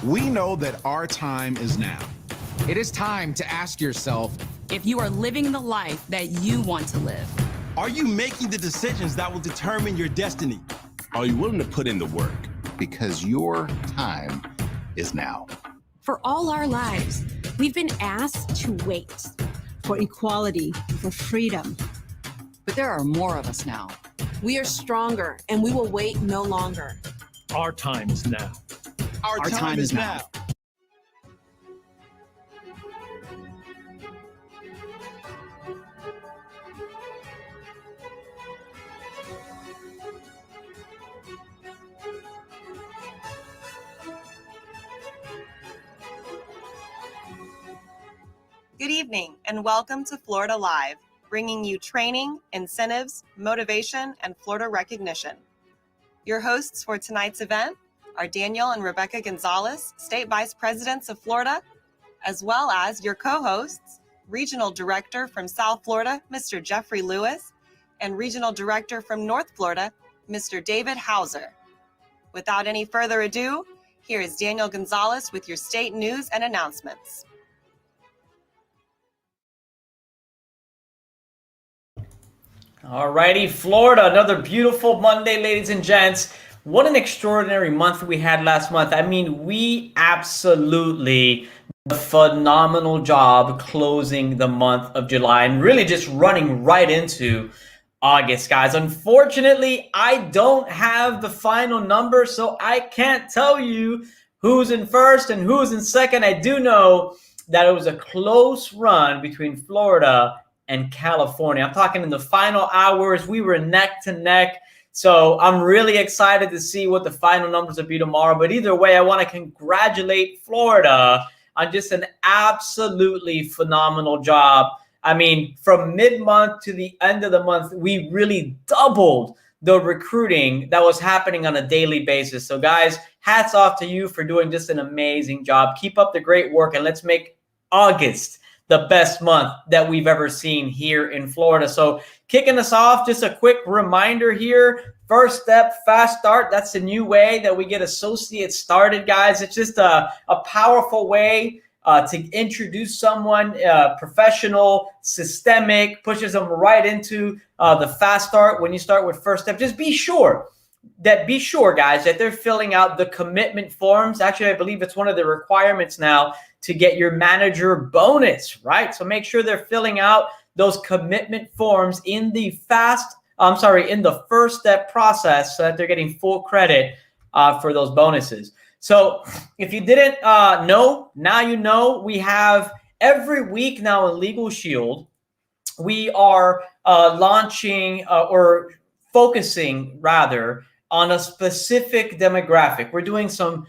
We know that our time is now. It is time to ask yourself if you are living the life that you want to live. Are you making the decisions that will determine your destiny? Are you willing to put in the work? Because your time is now. For all our lives, we've been asked to wait. For equality, for freedom. But there are more of us now. We are stronger, and we will wait no longer. Our time is now. Our time is now. Good evening and welcome to Florida Live, bringing you training, incentives, motivation, and Florida recognition. Your hosts for tonight's event are Daniel and Rebecca Gonzalez, State Vice Presidents of Florida, as well as your co-hosts, Regional Director from South Florida, Mr. Jeffrey Lewis, and Regional Director from North Florida, Mr. David Hauser. Without any further ado, here is Daniel Gonzalez with your state news and announcements. Alrighty, Florida, another beautiful Monday, ladies and gents. What an extraordinary month we had last month. I mean, we absolutely did a phenomenal job closing the month of July and really just running right into August, guys. Unfortunately, I don't have the final number, so I can't tell you who's in first and who's in second. I do know that it was a close run between Florida and California. I'm talking in the final hours. We were neck to neck. So I'm really excited to see what the final numbers will be tomorrow. But either way, I want to congratulate Florida on just an absolutely phenomenal job. I mean, from mid-month to the end of the month, we really doubled the recruiting that was happening on a daily basis. So guys, hats off to you for doing just an amazing job. Keep up the great work and let's make August the best month that we've ever seen here in Florida. So kicking us off, just a quick reminder here. First step, fast start. That's the new way that we get associates started, guys. It's just a powerful way to introduce someone professional, systemic, pushes them right into the fast start. When you start with first step, just be sure, guys, that they're filling out the commitment forms. Actually, I believe it's one of the requirements now to get your manager bonus, right? So make sure they're filling out those commitment forms in the in the first step process so that they're getting full credit for those bonuses. So if you didn't know, now you know. We have every week now in Legal Shield, we are launching or focusing rather on a specific demographic. We're doing some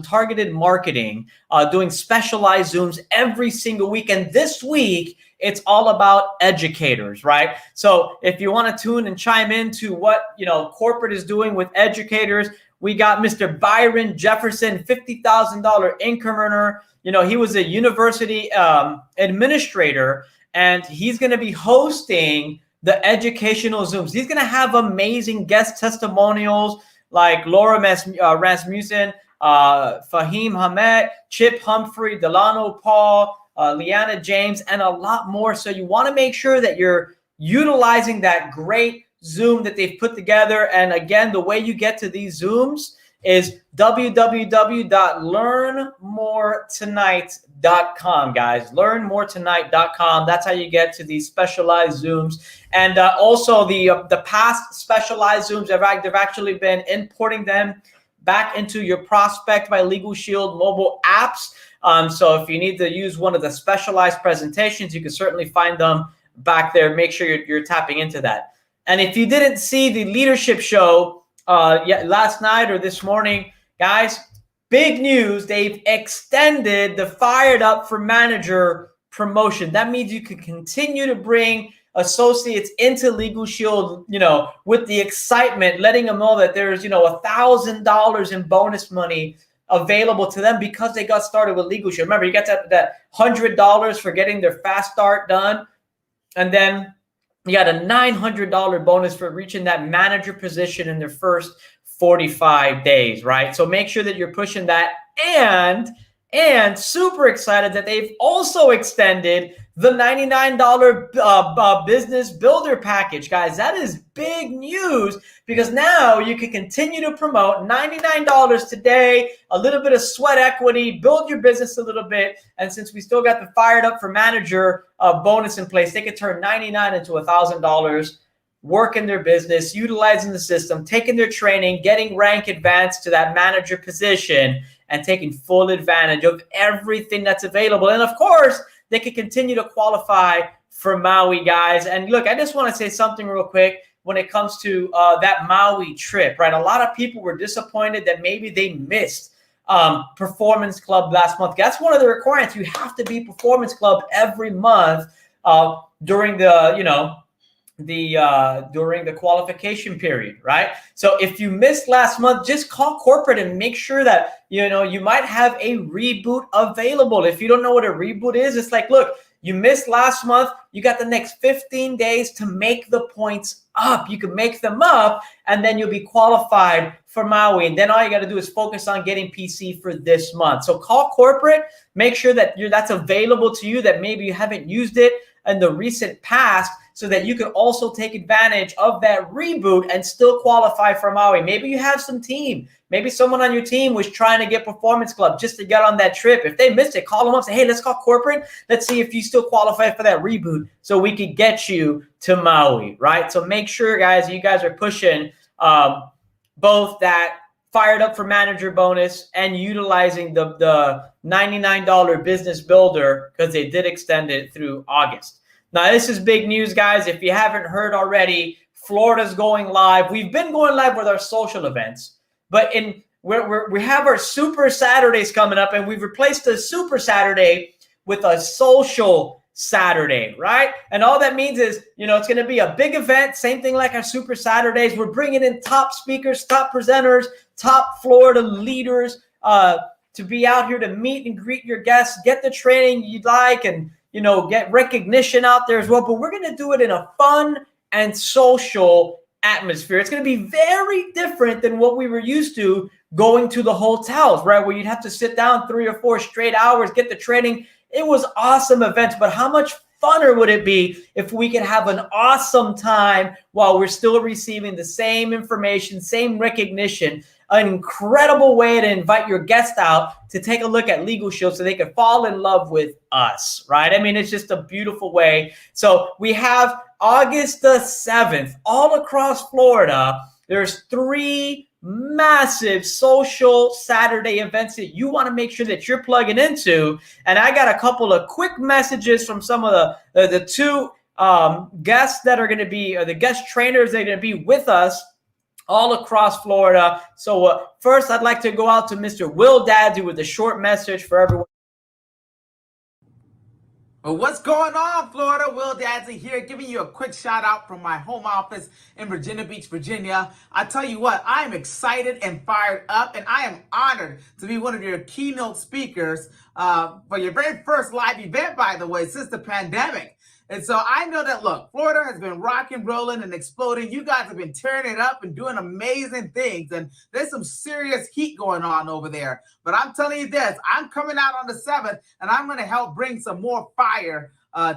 targeted marketing, doing specialized Zooms every single week. And this week, it's all about educators, right? So if you want to tune and chime into what, corporate is doing with educators, we got Mr. Byron Jefferson, $50,000 income earner. He was a university administrator, and he's going to be hosting the educational Zooms. He's going to have amazing guest testimonials like Laura Rasmussen, Fahim Hamed, Chip Humphrey, Delano Paul, Leanna James, and a lot more. So you want to make sure that you're utilizing that great Zoom that they've put together. And again, the way you get to these Zooms is www.learnmoretonight.com, guys. Learnmoretonight.com. That's how you get to these specialized Zooms. And also the past specialized Zooms, they've actually been importing them back into your Prospect by Legal Shield mobile apps. So if you need to use one of the specialized presentations, you can certainly find them back there. Make sure you're tapping into that. And if you didn't see the leadership show last night or this morning, guys, big news. They've extended the Fired Up for Manager promotion. That means you can continue to bring associates into Legal Shield, with the excitement, letting them know that there's, $1,000 in bonus money available to them because they got started with Legal Shield. Remember, you got that $100 for getting their fast start done. And then you got a $900 bonus for reaching that manager position in their first 45 days, right? So make sure that you're pushing that. And super excited that they've also extended the $99 business builder package, guys. That is big news because now you can continue to promote $99 today, a little bit of sweat equity, build your business a little bit. And since we still got the Fired Up for Manager bonus in place, they could turn $99 into $1,000, working their business, utilizing the system, taking their training, getting rank advanced to that manager position, and taking full advantage of everything that's available. And of course, they can continue to qualify for Maui, guys. And look, I just want to say something real quick when it comes to that Maui trip, right? A lot of people were disappointed that maybe they missed Performance Club last month. That's one of the requirements. You have to be Performance Club every month during the, during the qualification period, right? So if you missed last month, just call corporate and make sure that, you might have a reboot available. If you don't know what a reboot is, it's like, look, you missed last month, you got the next 15 days to make the points up. You can make them up, and then you'll be qualified for Maui. And then all you got to do is focus on getting PC for this month. So call corporate, make sure that that's available to you, that maybe you haven't used it in the recent past, so that you can also take advantage of that reboot and still qualify for Maui. Maybe you have some team. Maybe someone on your team was trying to get Performance Club just to get on that trip. If they missed it, call them up, say, hey, let's call corporate. Let's see if you still qualify for that reboot so we could get you to Maui, right? So make sure, guys, you guys are pushing both that Fired Up for Manager bonus and utilizing the $99 business builder, because they did extend it through August. Now, this is big news, guys. If you haven't heard already, Florida's going live. We've been going live with our social events, but we have our Super Saturdays coming up, and we've replaced the Super Saturday with a social Saturday, right? And all that means is, it's going to be a big event, same thing like our Super Saturdays. We're bringing in top speakers, top presenters, top Florida leaders to be out here to meet and greet your guests, get the training you'd like, and get recognition out there as well. But we're going to do it in a fun and social atmosphere. It's going to be very different than what we were used to going to the hotels, right? Where you'd have to sit down 3 or 4 straight hours, get the training. It was awesome events, but how much funner would it be if we could have an awesome time while we're still receiving the same information, same recognition? An incredible way to invite your guest out to take a look at Legal Shield so they can fall in love with us, right? I mean, it's just a beautiful way. So we have August the 7th all across Florida. There's 3 massive social Saturday events that you want to make sure that you're plugging into. And I got a couple of quick messages from some of the 2 guests that are going to be, or the guest trainers that are going to be with us all across Florida. So first, I'd like to go out to Mr. Will Daddy with a short message for everyone. Well, what's going on, Florida? Will Daddy here, giving you a quick shout out from my home office in Virginia Beach, Virginia. I tell you what, I am excited and fired up, and I am honored to be one of your keynote speakers for your very first live event, by the way, since the pandemic. And so I know that, look, Florida has been rocking, rolling, and exploding. You guys have been tearing it up and doing amazing things. And there's some serious heat going on over there. But I'm telling you this, I'm coming out on the 7th, and I'm going to help bring some more fire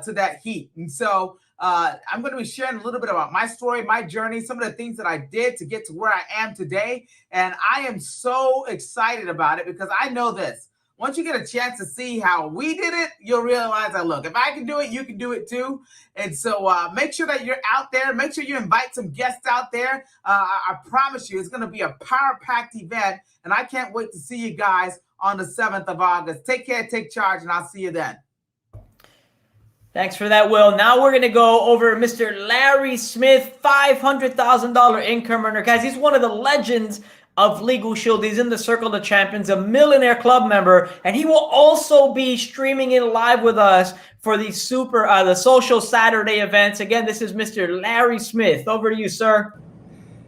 to that heat. And so I'm going to be sharing a little bit about my story, my journey, some of the things that I did to get to where I am today. And I am so excited about it because I know this. Once you get a chance to see how we did it, you'll realize that, look, if I can do it, you can do it too. And so make sure that you're out there. Make sure you invite some guests out there. I promise you, it's going to be a power-packed event, and I can't wait to see you guys on the 7th of August. Take care, take charge, and I'll see you then. Thanks for that, Will. Now we're going to go over Mr. Larry Smith, $500,000 income earner. Guys, he's one of the legends of Legal Shield. He's in the Circle of Champions, a Millionaire Club member, and he will also be streaming in live with us for the the Social Saturday events. Again, this is Mr. Larry Smith. Over to you, sir.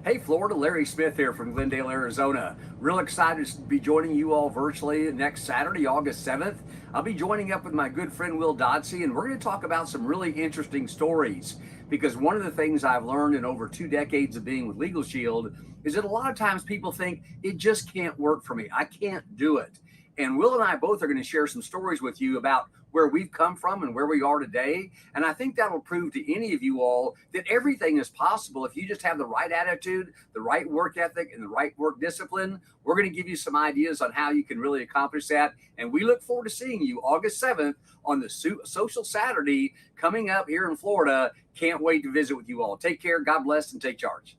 Hey, Florida, Larry Smith here from Glendale, Arizona. Real excited to be joining you all virtually next Saturday, August 7th. I'll be joining up with my good friend Will Dodsey, and we're going to talk about some really interesting stories. because one of the things I've learned in over 2 decades of being with Legal Shield is that a lot of times people think it just can't work for me. I can't do it. And Will and I both are going to share some stories with you about where we've come from and where we are today. And I think that'll prove to any of you all that everything is possible if you just have the right attitude, the right work ethic, and the right work discipline. We're going to give you some ideas on how you can really accomplish that. And we look forward to seeing you August 7th on the Social Saturday coming up here in Florida. Can't wait to visit with you all. Take care. God bless and take charge.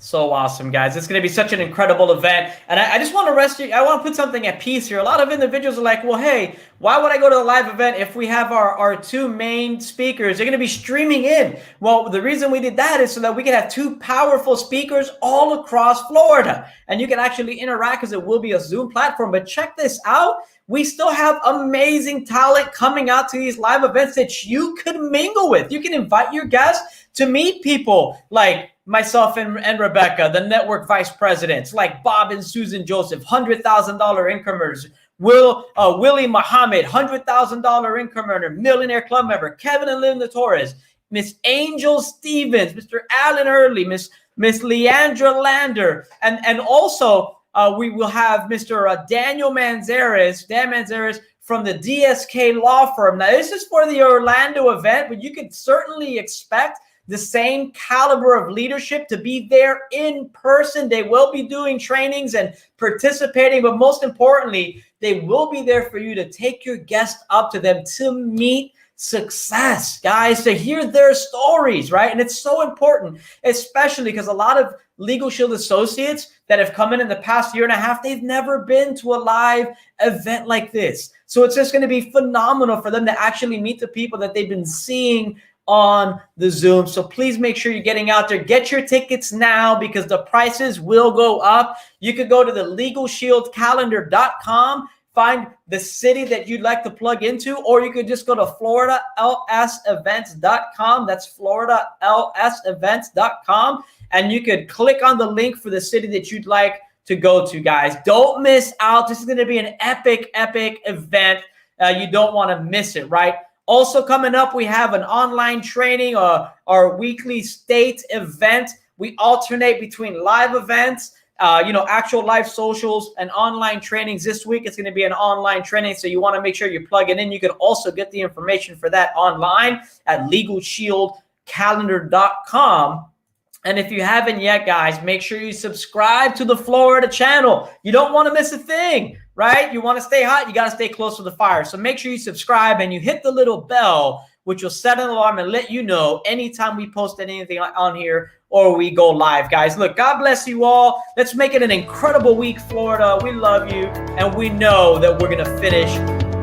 So awesome, guys. It's going to be such an incredible event. And I just want to I want to put something at peace here. A lot of individuals are like, well, hey, why would I go to a live event if we have our 2 main speakers? They're going to be streaming in. Well, the reason we did that is so that we can have 2 powerful speakers all across Florida. And you can actually interact because it will be a Zoom platform. But check this out. We still have amazing talent coming out to these live events that you could mingle with. You can invite your guests to meet people like myself and Rebecca, the network vice presidents, like Bob and Susan Joseph, $100,000 income earners, Willie Muhammad, $100,000 income earner, millionaire club member, Kevin and Linda Torres, Miss Angel Stevens, Mr. Alan Early, Miss Leandra Lander, and also we will have Mr. Dan Manzares from the DSK law firm. Now, this is for the Orlando event, but you could certainly expect the same caliber of leadership to be there in person. They will be doing trainings and participating, but most importantly, they will be there for you to take your guests up to them to meet success, guys, to hear their stories, right? And it's so important, especially because a lot of Legal Shield associates that have come in the past year and a half, they've never been to a live event like this. So it's just going to be phenomenal for them to actually meet the people that they've been seeing on the Zoom. So please make sure you're getting out there. Get your tickets now because the prices will go up. You could go to the LegalShieldCalendar.com, find the city that you'd like to plug into, or you could just go to FloridaLSEvents.com. That's FloridaLSEvents.com. And you could click on the link for the city that you'd like to go to, guys. Don't miss out. This is going to be an epic event. You don't want to miss it, right? Also coming up, we have an online training, our weekly state event. We alternate between live events, actual live socials and online trainings. This week, it's going to be an online training, so you want to make sure you plug it in. You can also get the information for that online at LegalShieldCalendar.com. And if you haven't yet, guys, make sure you subscribe to the Florida channel. You don't want to miss a thing, right? You want to stay hot, you got to stay close to the fire. So make sure you subscribe and you hit the little bell, which will set an alarm and let you know anytime we post anything on here or we go live, guys. Look, God bless you all. Let's make it an incredible week, Florida. We love you, and we know that we're going to finish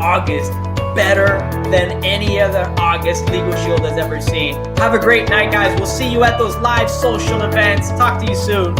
August better than any other August Legal Shield has ever seen. Have a great night, guys. We'll see you at those live social events. Talk to you soon.